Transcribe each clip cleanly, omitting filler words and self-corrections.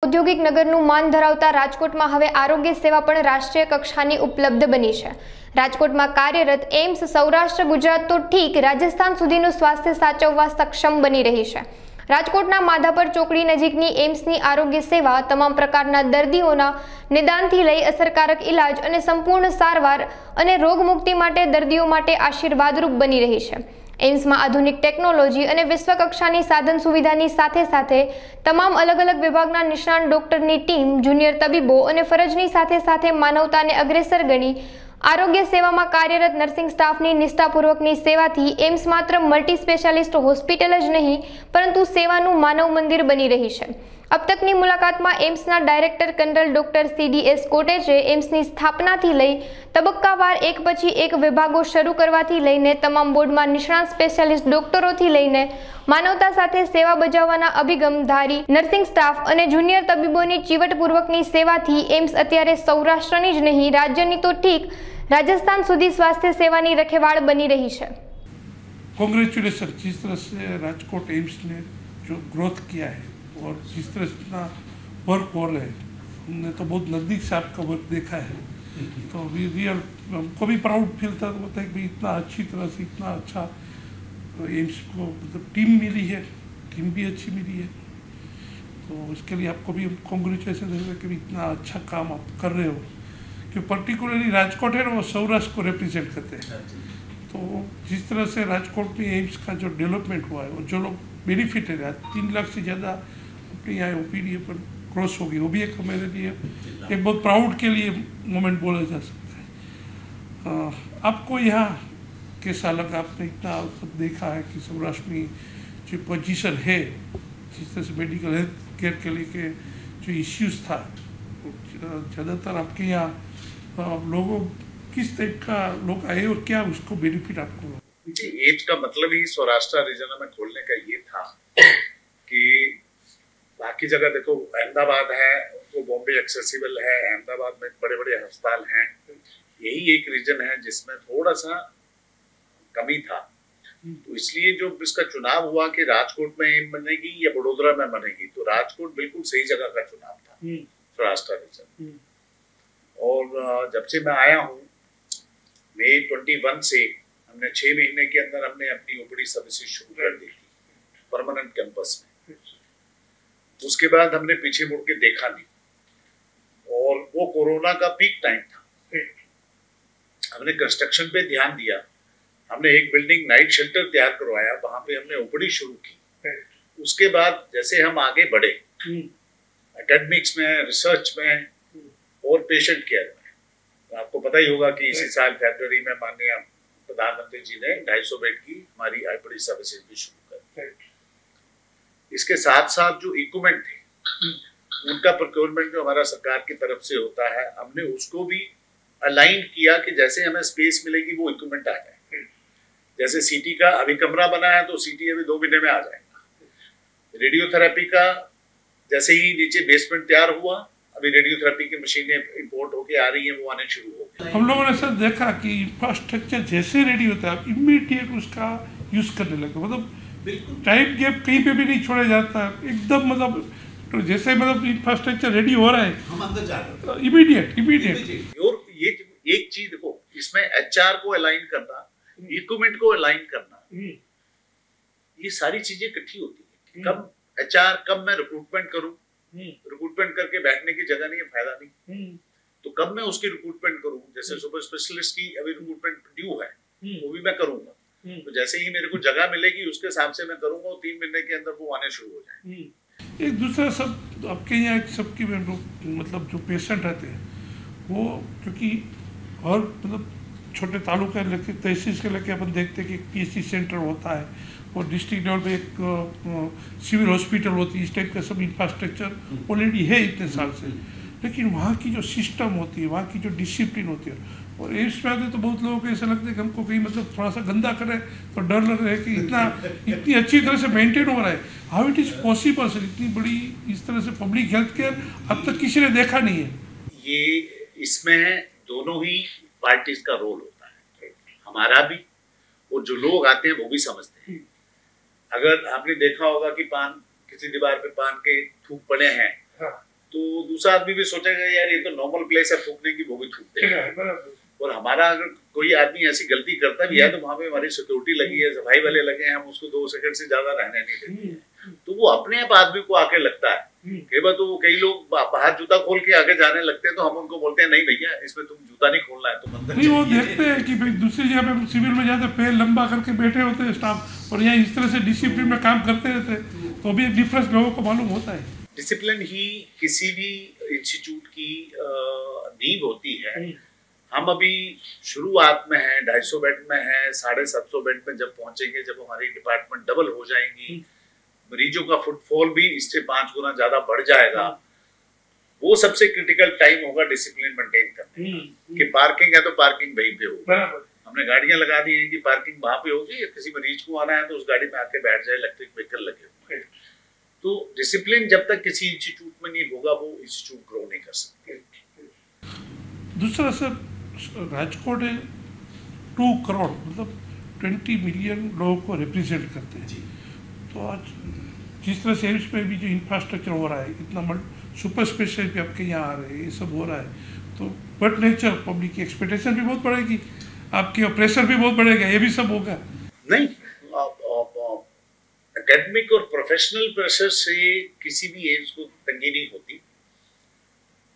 ઔદ્યોગિક નગરનું માન ધરાવતા રાજકોટમાં હવે આરોગ્ય સેવા પણ રાષ્ટ્રીય કક્ષાની ઉપલબ્ધ બની છે। રાજકોટમાં કાર્યરત એમ્સ સૌરાષ્ટ્ર ગુજરાત તો ઠીક રાજસ્થાન સુધીનું સ્વાસ્થ્ય સાચવવા સક્ષમ બની રહી છે। રાજકોટના માધાપર ચોકડી નજીકની એમ્સની આરોગ્ય સેવા તમામ પ્રકારના દર્દીઓના નિદાનથી લઈ અસરકારક ઇલાજ અને સંપૂર્ણ સારવાર અને રોગમુક્તિ માટે દર્દીઓ માટે આશીર્વાદરૂપ બની રહી છે। એમ્સમાં આધુનિક ટેકનોલોજી અને વિશ્વકક્ષાની સાધન સુવિધાની સાથે સાથે તમામ અલગ અલગ વિભાગના નિષ્ણાત ડોક્ટરની ટીમ, જુનિયર તબીબો અને ફરજની સાથે સાથે માનવતાને અગ્રેસર ગણી આરોગ્ય સેવામાં કાર્યરત નર્સિંગ સ્ટાફની નિષ્ઠાપૂર્વકની સેવાથી એમ્સ માત્ર મલ્ટી સ્પેશિયાલિસ્ટ હોસ્પિટલ જ નહીં પરંતુ સેવાનું માનવ મંદિર બની રહી છે। अब तक की मुलाकात में एम्सना डायरेक्टर जनरल डॉक्टर CDS कोटेचे एम्सनी स्थापनाथी लई तबक्कावार एक पछी एक विभागों शुरू करवाथी लईने तमाम बोर्ड में निष्णात स्पेशियालिस्ट डॉक्टरोथी लईने मानवता साथे सेवा बजाववाना अभिगम धारी नर्सिंग स्टाफ और जूनियर तबीबोनी चीवटपूर्वकनी सेवाथी एम्स अत्यारे सौराष्ट्रनी ज नहीं राज्यनी तो ठीक राजस्थान सुधी स्वास्थ्य सेवानी रखेवाड़ बनी रही है। कांग्रेचुलेशन, जिस तरह से राजकोट एम्स ने जो ग्रोथ किया है और जिस तरह से इतना वर्क हो रहे हैं, हमने तो बहुत नज़दीक से आपका वर्क देखा है, तो वी रियल हमको भी प्राउड फील था। तो बताया कि इतना अच्छी तरह से इतना अच्छा एम्स को मतलब टीम मिली है, टीम भी अच्छी मिली है, तो इसके लिए आपको भी कांग्रेचुलेशन है कि इतना अच्छा काम आप कर रहे हो। कि पर्टिकुलरली राजकोट है ना, वो सौराष्ट्र को रिप्रेजेंट करते हैं। तो जिस तरह से राजकोट में एम्स का जो डेवलपमेंट हुआ है और जो लोग बेनिफिट है, 3 लाख से ज़्यादा अपने यहाँ OPD पर क्रॉस होगी, वो भी एक मेरे लिए एक बहुत प्राउड के लिए मोमेंट बोला जा सकता है। आपको यहाँ कैसा लगा? आपने इतना देखा है कि सौराष्ट्र में जो पोजीशन है, जिस तरह से मेडिकल हेल्थ केयर के लिए के जो इश्यूज था, ज़्यादातर आपके यहाँ लोगों किस टाइप का लोग आए और क्या उसको बेनिफिट आपको? एम्स का मतलब ही सौराष्ट्र रीजन में खोलने का ये था कि बाकी जगह देखो, अहमदाबाद है वो बॉम्बे एक्सेसिबल है, अहमदाबाद में बड़े बड़े अस्पताल हैं, यही एक रीजन है जिसमें थोड़ा सा कमी था। तो इसलिए जो इसका चुनाव हुआ कि राजकोट में एम्स बनेगी या बड़ोदरा में बनेगी, तो राजकोट बिल्कुल सही जगह का चुनाव था सौराष्ट्र रीजन। और जब से मैं आया हूँ मई 21 से हमने 6 महीने के अंदर हमने अपनी OPD सर्विसेज शुरू कर दी थी परमानेंट कैंपस में। उसके बाद हमने पीछे मुड़ के देखा नहीं, और वो कोरोना का पीक टाइम था। हमने कंस्ट्रक्शन पे ध्यान दिया, हमने एक बिल्डिंग नाइट शेल्टर तैयार करवाया, वहां पे हमने OPD शुरू की। उसके बाद जैसे हम आगे बढ़े एकेडमिक्स में, रिसर्च में और पेशेंट केयर में, आपको पता ही होगा कि इसी साल फरवरी में माननीय प्रधानमंत्री जी ने 250 बेड की हमारी OPD सर्विसेज भी शुरू कर। इसके साथ साथ जो इक्विपमेंट थे उनका प्रोक्योरमेंट जो हमारा सरकार की तरफ से होता है, हमने उसको भी अलाइन किया कि जैसे हमें स्पेस मिलेगी वो इक्विपमेंट आ जाए। जैसे CT का अभी कमरा बना है तो CT अभी 2 महीने में आ जाएगा। रेडियोथेरेपी का जैसे ही नीचे बेसमेंट तैयार हुआ, अभी रेडियोथेरेपी की मशीनें इंपोर्ट होके आ रही हैं, वो आने शुरू हो गई। हम लोगों ने सर देखा कि इंफ्रास्ट्रक्चर जैसे रेडी होता है, इमीडिएट उसका यूज करने लगे, मतलब टाइम गैप कहीं पे भी नहीं छोड़ा जाता है एकदम। मतलब तो जैसे मतलब इंफ्रास्ट्रक्चर रेडी हो रहा है, हम अंदर जा रहे हैं इमीडिएट। और ये एक चीज देखो, इसमें HR को अलाइन करना, इक्विपमेंट को अलाइन करना, ये सारी चीजें इकट्ठी होती है। कब HR, कब मैं रिक्रूटमेंट करूं, रिक्रूटमेंट करके बैठने की जगह नहीं है, फायदा नहीं। तो कब मैं उसकी रिक्रूटमेंट करूं, जैसे सुपर स्पेशलिस्ट की अभी रिक्रूटमेंट ड्यू है, वो भी मैं करूंगा। तो जैसे ही मेरे को जगह मिलेगी उसके हिसाब से मैं करूंगा, और 3 महीने के अंदर वो आने शुरू हो जाए। एक दूसरा सब आपके यहाँ सबकी मतलब जो पेशेंट रहते हैं वो, क्योंकि और मतलब छोटे तालुका लेके तहसील के लेके अपन देखते हैं कि PSC सेंटर होता है और डिस्ट्रिक्ट लेवल पे एक सिविल हॉस्पिटल होती है, इस टाइप का सब इंफ्रास्ट्रक्चर ऑलरेडी है इतने साल से। लेकिन वहाँ की जो सिस्टम होती है, वहाँ की जो डिसिप्लिन होती है, और एम्स में आते तो बहुत लोगों को ऐसा लगता है कि हमको कहीं मतलब थोड़ा सा गंदा करे तो डर लग रहा है कि इतनी अच्छी तरह से मेंटेन हो रहा है। How it is possible sir, इतनी बड़ी इस तरह से पब्लिक हेल्थ केयर अब तक किसी ने देखा नहीं है। ये इसमें दोनों ही पार्टीज का रोल होता है, हमारा भी और जो लोग आते हैं वो भी समझते हैं। अगर आपने देखा होगा कि पान किसी दीवार पे पान के थूक पड़े हैं, दूसरा आदमी भी सोचेगा यार ये तो नॉर्मल प्लेस है, थूकने की, वो भी थूक देगा। और हमारा अगर कोई आदमी ऐसी गलती करता भी है तो वहां पे हमारी सिक्योरिटी लगी है, सफाई वाले लगे हैं, हम उसको 2 सेकंड से ज्यादा रहने नहीं देते। तो वो अपने आप आदमी को आके लगता है, कई बार तो कई लोग बाहर जूता खोल के आगे जाने लगते हैं तो हम उनको बोलते हैं नहीं भैया इसमें तुम जूता नहीं खोलना है, तुम अंदर नहीं। वो देखते हैं कि भाई दूसरी जगह पे सिविल में जाते पैर लंबा करके बैठे होते हैं स्टाफ, और यहाँ इस तरह से डिसिप्लिन में काम करते रहते हैं, तो भी एक डिफरेंस लोगों को मालूम होता है। डिसिप्लिन ही किसी भी इंस्टीट्यूट की नींव होती है। हम अभी शुरुआत में हैं, 250 बेड में हैं, 750 बेड में जब पहुंचेंगे, जब हमारी डिपार्टमेंट डबल हो जाएंगी, मरीजों का फुटफॉल भी इससे 5 गुना ज्यादा बढ़ जाएगा, वो सबसे क्रिटिकल टाइम होगा डिसिप्लिन मेंटेन करने का। कि पार्किंग है तो पार्किंग वहीं पे होगी, हमने गाड़ियां लगा दी हैं कि पार्किंग वहां पे होगी, किसी मरीज को आना है तो उस गाड़ी में आके बैठ जाए, इलेक्ट्रिक व्हीकल लगे हुए। तो डिसिप्लिन जब तक किसी इंस्टीट्यूट में नहीं होगा वो इंस्टीट्यूट ग्रो नहीं कर सकते। दूसरा सर, राजकोट 2 करोड़ मतलब 20 मिलियन लोगों को रिप्रेजेंट करते हैं। तो आज जिस तरह से एम्स में भी जो इंफ्रास्ट्रक्चर हो रहा है, इतना सुपर स्पेशलिस्ट आपके यहाँ आ रहे हैं, ये सब हो रहा है, तो बट नेचर पब्लिक की एक्सपेक्टेशन भी बहुत बढ़ेगी, आपके प्रेशर भी बहुत बढ़ेगा, ये भी सब होगा। नहीं, एकेडमिक और प्रोफेशनल प्रेशर से किसी भी एम्स को तंगी नहीं होती।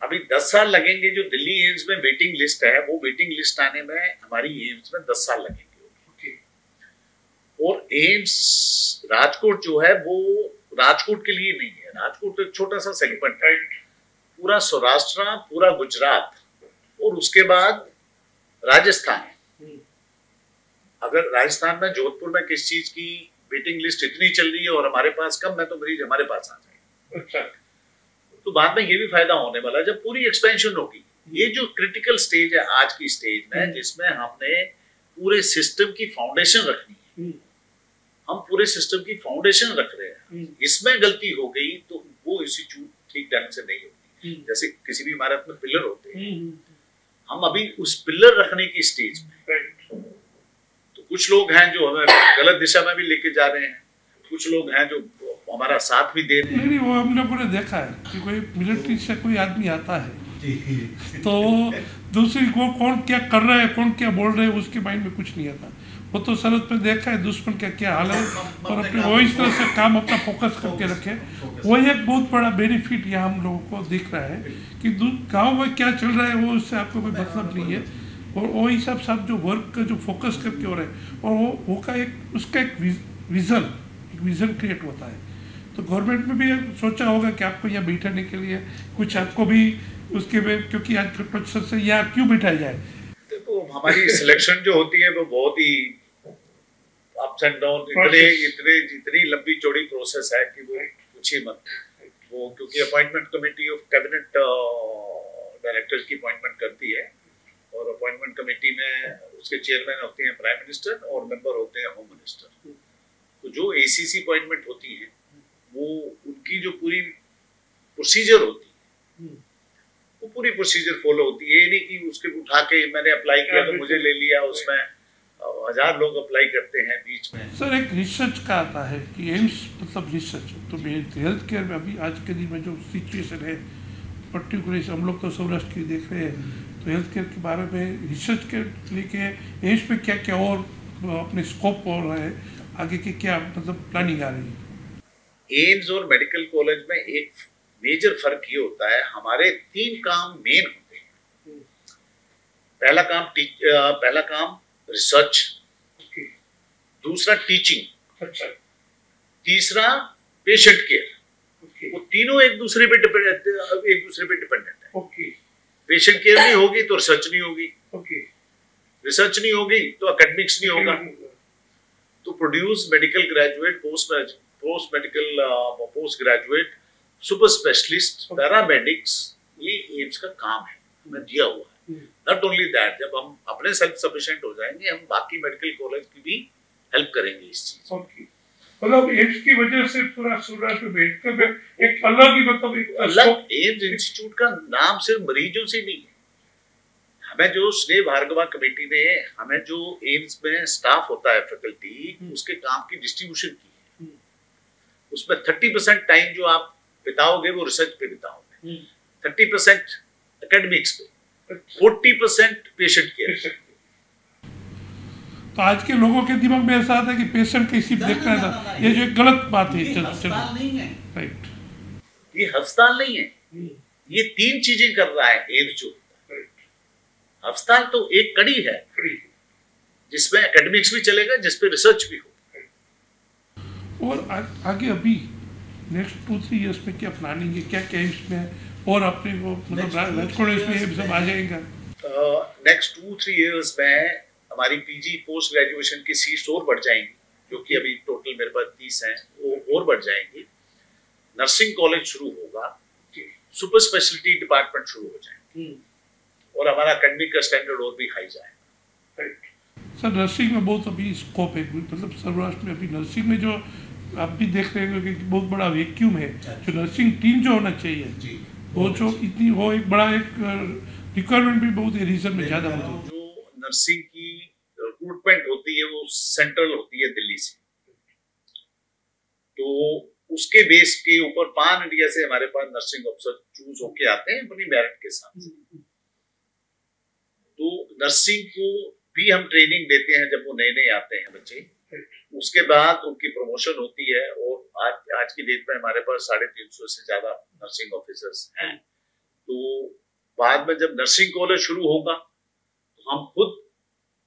अभी 10 साल लगेंगे, जो दिल्ली एम्स में वेटिंग लिस्ट है वो वेटिंग लिस्ट आने में हमारी एम्स में 10 साल लगेंगे। और एम्स राजकोट जो है वो राजकोट के लिए नहीं है, राजकोट एक छोटा सा सेगमेंट है, पूरा सौराष्ट्र, पूरा गुजरात और उसके बाद राजस्थान। अगर राजस्थान में जोधपुर में किस चीज की वेटिंग लिस्ट इतनी चल रही है और हमारे पास कम है तो मरीज हमारे पास आ जाए। तो बाद में ये भी फायदा होने वाला है जब पूरी एक्सपेंशन होगी। ये जो क्रिटिकल स्टेज है आज की स्टेज में, जिसमें हमने पूरे सिस्टम की फाउंडेशन रखनी है, हम पूरे सिस्टम की फाउंडेशन रख रहे हैं, इसमें गलती हो गई तो वो इंस्टीट्यूट ठीक ढंग से नहीं होती। जैसे किसी भी इमारत में पिलर होते हैं, हम अभी उस पिलर रखने की स्टेज में, तो कुछ लोग हैं जो हमें गलत दिशा में भी लेके जा रहे हैं, कुछ लोग हैं जो हमारा साथ भी दे रहे हैं। नहीं, वो हम लोगों ने देखा है कि कोई मिलिट्री से कोई आदमी आता है तो दूसरी को कौन क्या कर रहा है, कौन क्या बोल रहे हैं, उसके माइंड में कुछ नहीं आता। वो तो सरहद पे देखा है दुश्मन का क्या हाल है और अपने वो इस तरह से काम अपना फोकस करके रखे। वही एक बहुत बड़ा बेनिफिट यहाँ हम लोगों को दिख रहा है कि गाँव में क्या चल रहा है वो उससे आपको कोई मतलब नहीं है, और वो हिसाब से आप जो वर्क का जो फोकस करके हो रहे हैं और वो का एक उसका एक विज़न क्रिएट होता है। तो गवर्नमेंट में भी सोचा होगा कि आपको यहाँ बैठाने के लिए कुछ आपको भी उसके में, क्योंकि आज के प्रोसेस से यहाँ क्यों बिठाया जाए। देखो हमारी सिलेक्शन जो होती है वो बहुत ही अप्स एंड डाउन, इतनी लंबी चौड़ी प्रोसेस है कि वो कुछ ही मत। वो क्योंकि appointment committee of cabinet director की अपॉइंटमेंट करती है और अपॉइंटमेंट कमेटी में उसके चेयरमैन होते हैं प्राइम मिनिस्टर और मेंबर होते हैं होम मिनिस्टर। तो जो एसीसी अपॉइंटमेंट होती है वो उनकी जो पूरी प्रोसीजर होती है वो पूरी प्रोसीजर फॉलो होती है। ये नहीं कि उसके उठा के मैंने अप्लाई किया तो मुझे ले लिया, उसमें 1000 लोग अप्लाई करते हैं बीच में। सर एक रिसर्च का आता है कि एम्स मतलब रिसर्च, तो हेल्थ केयर में अभी आज के दिन में जो सिचुएशन है पर्टिकुलरली हम लोग तो सौराष्ट्र की देख रहे हैं, तो हेल्थ केयर के बारे में रिसर्च के लेके एम्स में क्या क्या और अपने स्कोप हो रहा है, आगे की क्या मतलब प्लानिंग आ रही है। एम्स और मेडिकल कॉलेज में एक मेजर फर्क ये होता है, हमारे 3 काम मेन होते हैं। पहला काम रिसर्च, दूसरा टीचिंग, तीसरा पेशेंट केयर। वो तीनों एक दूसरे पे डिपेंडेंट है। पेशेंट केयर नहीं होगी तो रिसर्च नहीं होगी, रिसर्च नहीं होगी तो एकेडमिक्स नहीं होगा। तो produce medical graduate, post medical post graduate, super specialist, paramedics, ये एम्स का काम है, हमें दिया हुआ है। नॉट ओनली दैट, जब हम अपने सेल्फ सफिशिएंट हो जाएंगे हम बाकी मेडिकल कॉलेज की भी हेल्प करेंगे इस चीज। मतलब एम्स की वजह से पूरा सौराष्ट्र मेडिकल एक अलग ही मतलब अलग एम्स इंस्टीट्यूट का नाम सिर्फ मरीजों से नहीं है। हमें जो स्नेह भार्गवा कमेटी ने हमें जो एम्स में स्टाफ होता है फैकल्टी, उसके काम की डिस्ट्रीब्यूशन की है। उसमें 30% टाइम जो आप बिताओगे वो रिसर्च पे बिताओगे, 30% एकेडमिक्स पे, 40% पेशेंट केयर। तो आज के लोगों के दिमाग में ऐसा आता है कि पेशेंट कैसी देखना था, ये जो एक गलत बात है। अस्पताल नहीं है, राइट, ये अस्पताल नहीं है, ये 3 चीजें कर रहा है एम्स जो। अस्पताल तो एक कड़ी है जिसमें एकेडमिक्स भी चलेगा, जिसपे रिसर्च भी हो। और आगे अभी नेक्स्ट 2-3 इयर्स में क्या प्लानिंग है, क्या क्या इसमें है, और अपने को मतलब राजकोट इसमें ये सब आ जाएगा? नेक्स्ट 2-3 इयर्स में हमारी पीजी पोस्ट ग्रेजुएशन की सीट्स और बढ़ जाएंगी, जो कि अभी टोटल मेरे पास 30 हैं, वो और बढ़ जाएंगी। नर्सिंग कॉलेज शुरू होगा, सुपर स्पेशलिटी डिपार्टमेंट शुरू हो जाएंगे, और हमारा एकेडमिक का स्टैंडर्ड और भी हाई जाएगा। सर नर्सिंग में बहुत अभी स्कोप है, मतलब सौराष्ट्र में अभी नर्सिंग में जो आप भी देख रहे हैं कि बहुत बड़ा वैक्यूम है। जो नर्सिंग टीम जो होना चाहिए वो जो इतनी, वो एक बड़ा एक रिक्वायरमेंट भी बहुत रीजन में ज़्यादा होती है। जो नर्सिंग की रिक्रूटमेंट होती है वो सेंट्रल होती है दिल्ली से, तो उसके बेस के ऊपर पान इंडिया से हमारे पास नर्सिंग ऑफिसर चूज होके आते हैं अपनी मेरिट के साथ। तो नर्सिंग को भी हम ट्रेनिंग देते हैं जब वो नए नए आते हैं बच्चे, उसके बाद उनकी प्रमोशन होती है, और आज की डेट में हमारे पास 350 से ज्यादा नर्सिंग ऑफिसर्स हैं। तो बाद में जब नर्सिंग कॉलेज शुरू होगा तो हम खुद,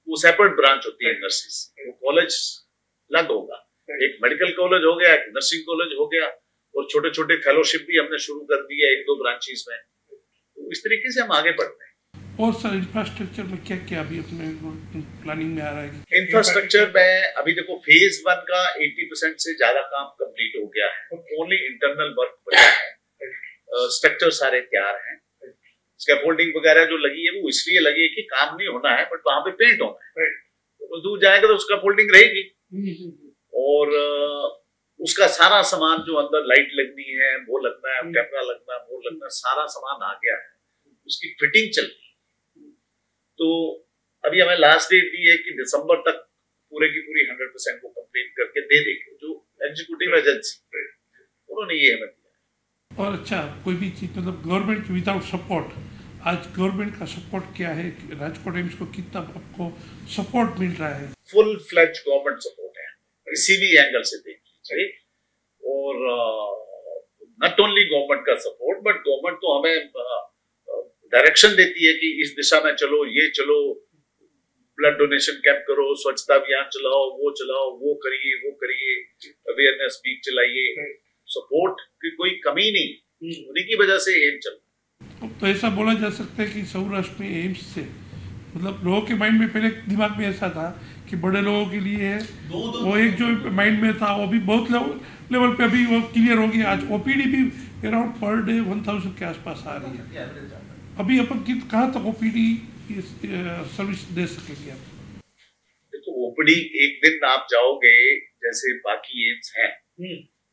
वो सेपरेट ब्रांच होती है नर्सिस, वो कॉलेज अलग होगा, एक मेडिकल कॉलेज हो गया, एक नर्सिंग कॉलेज हो गया, और छोटे छोटे फेलोशिप भी हमने शुरू कर दिए 1-2 ब्रांचेस में। तो इस तरीके से हम आगे बढ़ते हैं। और सर इंफ्रास्ट्रक्चर में क्या क्या अभी अपने प्लानिंग में आ रहा है? इंफ्रास्ट्रक्चर में अभी देखो फेज 1 का 80% से ज्यादा काम कंप्लीट हो गया है, ओनली इंटरनल वर्क बचा है, स्ट्रक्चर सारे तैयार हैं। स्कैफोल्डिंग वगैरह जो लगी है वो इसलिए लगी है कि काम नहीं होना है, बट वहां पे पेंट होना है, तो दूर जाएगा तो स्कैफोल्डिंग रहेगी, और उसका सारा सामान जो अंदर लाइट लगनी है वो लगना है, कैमरा लगना है वो लगना है, सारा सामान आ गया है, उसकी फिटिंग चल रही है। तो अभी हमें लास्ट डेट दी है कि दिसंबर तक पूरे की पूरी 100% को कंप्लीट करके दे देंगे, जो एग्जीक्यूटिव एजेंसी उन्होंने ये हमें दिया। और अच्छा, कोई भी चीज मतलब गवर्नमेंट विदाउट सपोर्ट, आज गवर्नमेंट का सपोर्ट क्या है, राजकोट एम्स को कितना आपको सपोर्ट मिल रहा है? फुल फ्लैज गवर्नमेंट सपोर्ट है, किसी भी एंगल से देख लीजिए, और नॉट ओनली गवर्नमेंट का सपोर्ट, बट गवर्नमेंट तो हमें डायरेक्शन देती है कि इस दिशा में चलो, ये चलो, ब्लड डोनेशन कैंप करो, स्वच्छता अभियान चलाओ, वो करिए, अवेयरनेस वीक चलाइए। सपोर्ट की कोई कमी नहीं, उन्हीं की वजह से एम्स चल रहा है। तो ऐसा बोला जा सकता है कि सौराष्ट्र में एम्स से मतलब लोगों के माइंड में पहले दिमाग में ऐसा था कि बड़े लोगों के लिए है, वो एक जो माइंड में था वो भी बहुत लेवल पे अभी वो क्लियर हो गया। आज ओपीडी भी अराउंड पर डे 1000 के आसपास आ रही है। अभी अपन कहाँ तक ओपीडी सर्विस दे सकेंगे आप? देखो ओपीडी एक दिन आप जाओगे जैसे बाकी एम्स हैं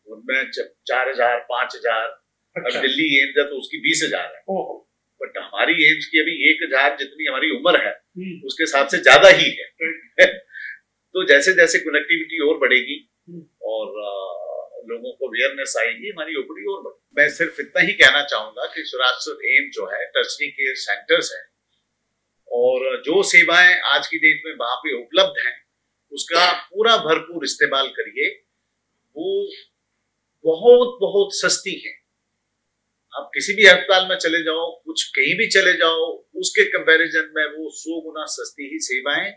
उनमें 4000 5000, अब दिल्ली एम्स है तो उसकी 20000 है, बट हमारी एम्स की अभी 1000 जितनी हमारी उम्र है उसके हिसाब से ज्यादा ही है। तो जैसे जैसे कनेक्टिविटी और बढ़ेगी और लोगों को अवेयरनेस आएगी, हमारी ओपीडी और बढ़ेगी। मैं सिर्फ इतना ही कहना चाहूंगा कि सौराष्ट्र एम्स जो है टर्शरी केयर सेंटर्स है, और जो सेवाएं आज की डेट में वहां पे उपलब्ध हैं उसका पूरा भरपूर इस्तेमाल करिए। वो बहुत बहुत सस्ती है। आप किसी भी अस्पताल में चले जाओ, कुछ कहीं भी चले जाओ, उसके कंपैरिजन में वो 100 गुना सस्ती ही सेवाएं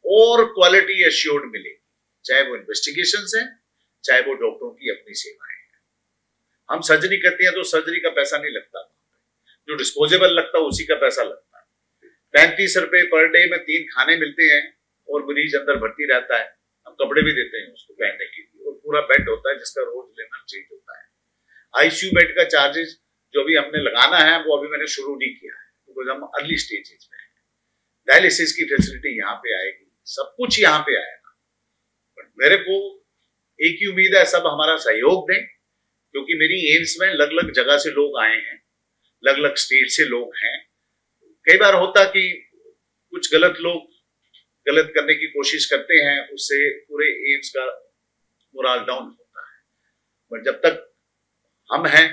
और क्वालिटी एश्योर्ड मिलेगी, चाहे वो इन्वेस्टिगेशंस हैं, चाहे वो डॉक्टरों की अपनी सेवाएं हैं। हम सर्जरी करते हैं तो सर्जरी का पैसा नहीं लगता, जो डिस्पोजेबल लगता है उसी का पैसा लगता है। 35 रुपए पर डे में 3 खाने मिलते हैं और मरीज अंदर भर्ती रहता है, हम कपड़े भी देते हैं उसको पहनने के लिए, और पूरा बेड होता है जिसका रोज लेना चेंज होता है। आईसीयू बेड का चार्जेस जो भी हमने लगाना है वो अभी मैंने शुरू नहीं किया है, बिकॉज हम अर्ली स्टेजेस में हैं। डायलिसिस की फैसिलिटी यहाँ पे आएगी, सब कुछ यहाँ पे आएगा, बट मेरे को एक ही उम्मीद है सब हमारा सहयोग दें, क्योंकि मेरी एम्स में अलग अलग जगह से लोग आए हैं, अलग अलग स्टेट से लोग हैं। कई बार होता कि कुछ गलत लोग गलत करने की कोशिश करते हैं, उससे पूरे एम्स का मोरल डाउन होता है। बट जब तक हम हैं,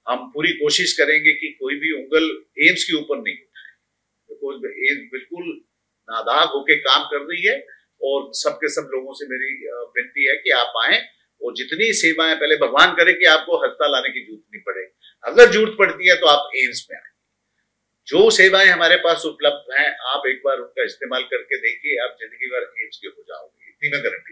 हम पूरी कोशिश करेंगे कि कोई भी उंगल एम्स के ऊपर नहीं उठाए, बिकॉज एम्स बिल्कुल नादाग होके काम कर रही है। और सबके सब लोगों से मेरी विनती है कि आप आए और जितनी सेवाएं, पहले भगवान करे कि आपको अस्पताल आने की जरूरत नहीं पड़े, अगर जरूरत पड़ती है तो आप एम्स में आए। जो सेवाएं हमारे पास उपलब्ध हैं, आप एक बार उनका इस्तेमाल करके देखिए, आप जिंदगी भर एम्स के हो जाओगे, इतनी मैं गारंटी